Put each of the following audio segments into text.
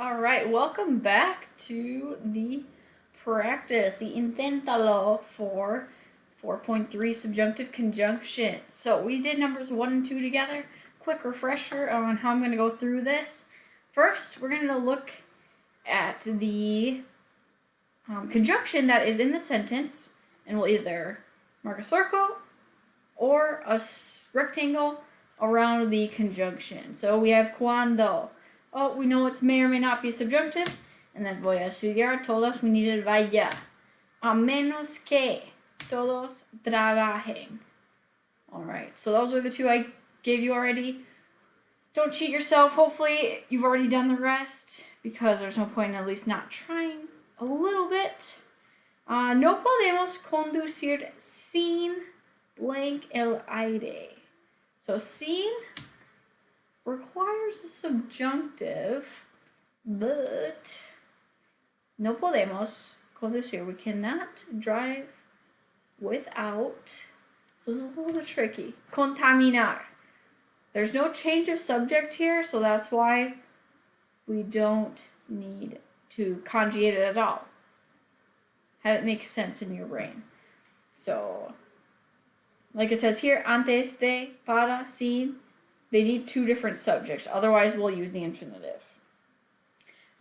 All right, welcome back to the practice, the inténtalo for 4.3 subjunctive conjunction. So we did numbers 1 and 2 together. Quick refresher on how I'm going to go through this. First, we're going to look at the conjunction that is in the sentence, and we'll either mark a circle or a rectangle around the conjunction. So we have cuando. Oh, we know it may or may not be subjunctive. And then voy a estudiar todos. We needed vaya. A menos que todos trabajen. Alright, so those are the two I gave you already. Don't cheat yourself. Hopefully you've already done the rest, because there's no point in at least not trying a little bit. No podemos conducir sin blank el aire. So sin requires the subjunctive, but no podemos conducir. We cannot drive without. So it's a little bit tricky. Contaminar. There's no change of subject here, so that's why we don't need to conjugate it at all. Have it make sense in your brain. So, like it says here, antes de, para, sin. They need two different subjects. Otherwise, we'll use the infinitive.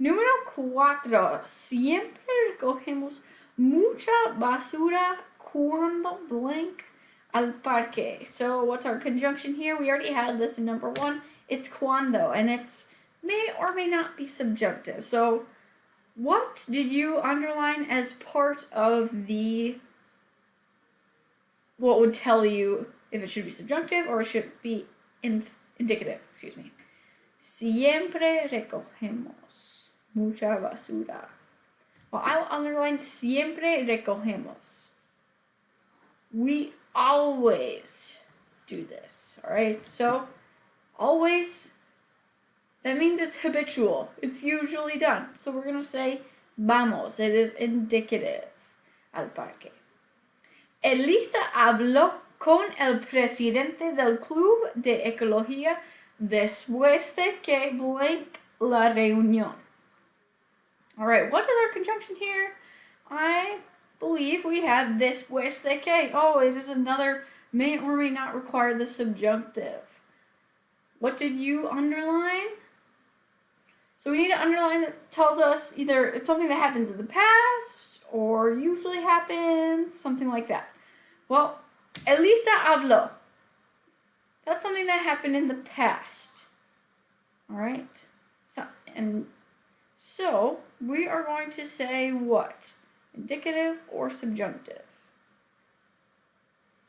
Número 4. Siempre recogemos mucha basura cuando blank al parque. So what's our conjunction here? We already had this in number 1. It's cuando, and it's may or may not be subjunctive. So what did you underline as part of the, what would tell you if it should be subjunctive or it should be indicative, excuse me. Siempre recogemos mucha basura. Well, I will underline siempre recogemos. We always do this, alright? So, always, that means it's habitual. It's usually done. So we're going to say vamos. It is indicative al parque. Elisa habló con el presidente del Club de Ecología después de que blank la reunión. Alright, what is our conjunction here? I believe we have después de que. Oh, it is another may or may not require the subjunctive. What did you underline? So we need to underline that tells us either it's something that happens in the past or usually happens, something like that. Well, Elisa habló. That's something that happened in the past. Alright? So, we are going to say what? Indicative or subjunctive?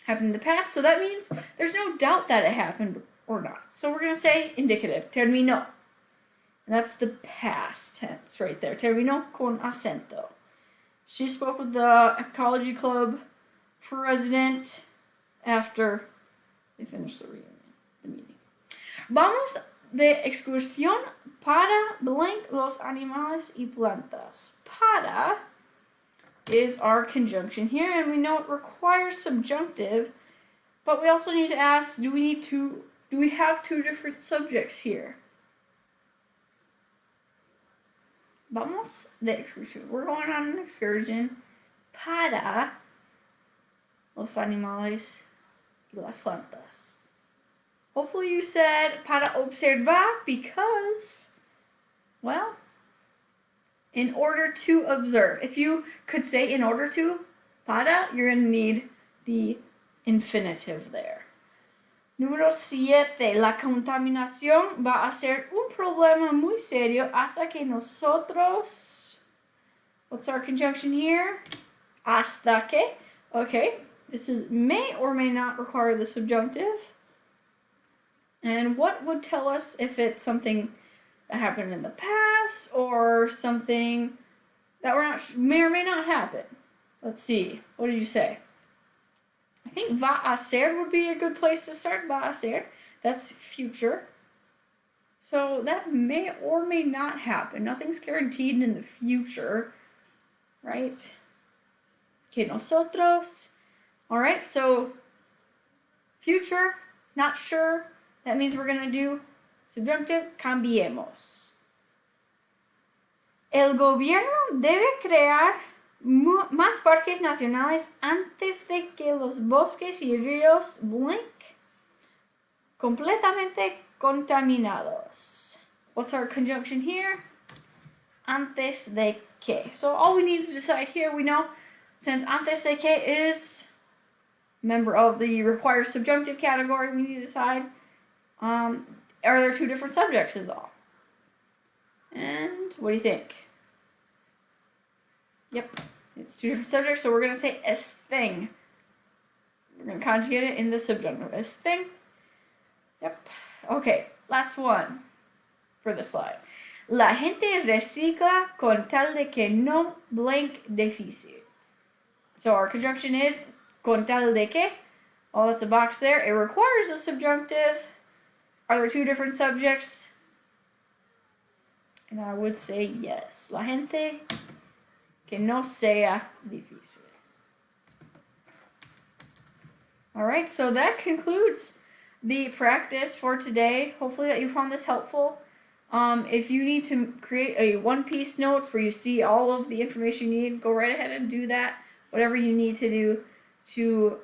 Happened in the past, so that means there's no doubt that it happened or not. So we're going to say indicative. Terminó. And that's the past tense right there. Terminó con acento. She spoke with the Ecology Club president after they finished the meeting. Vamos de excursión para blank los animales y plantas. Para is our conjunction here, and we know it requires subjunctive, but we also need to ask, do we have two different subjects here? Vamos de excursión. We're going on an excursion para los animales y las plantas. Hopefully you said para observar because, well, in order to observe. If you could say in order to, para, you're going to need the infinitive there. Número 7. La contaminación va a ser un problema muy serio hasta que nosotros. What's our conjunction here? Hasta que. Okay. This is may or may not require the subjunctive. And what would tell us if it's something that happened in the past or something that may or may not happen? Let's see. What did you say? I think va a ser would be a good place to start. Va a ser. That's future. So that may or may not happen. Nothing's guaranteed in the future. Right? Que nosotros. Alright, so future, not sure. That means we're going to do subjunctive, cambiemos. El gobierno debe crear más parques nacionales antes de que los bosques y ríos blank completamente contaminados. What's our conjunction here? Antes de que. So all we need to decide here, we know, since antes de que is member of the required subjunctive category, we need to decide, are there two different subjects is all. And what do you think? Yep, it's two different subjects, so we're going to say estén. We're going to conjugate it in the subjunctive. Estén. Yep. Okay, last one for the slide. La gente recicla con tal de que no blank difícil. So our conjunction is con tal de que. Oh, that's a box there. It requires a subjunctive. Are there two different subjects? And I would say yes. La gente que no sea difícil. Alright, so that concludes the practice for today. Hopefully that you found this helpful. If you need to create a one-piece notes where you see all of the information you need, go right ahead and do that. Whatever you need to do to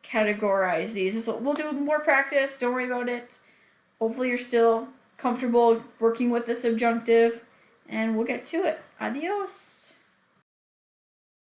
categorize these. So we'll do more practice. Don't worry about it. Hopefully you're still comfortable working with the subjunctive, and we'll get to it. Adios.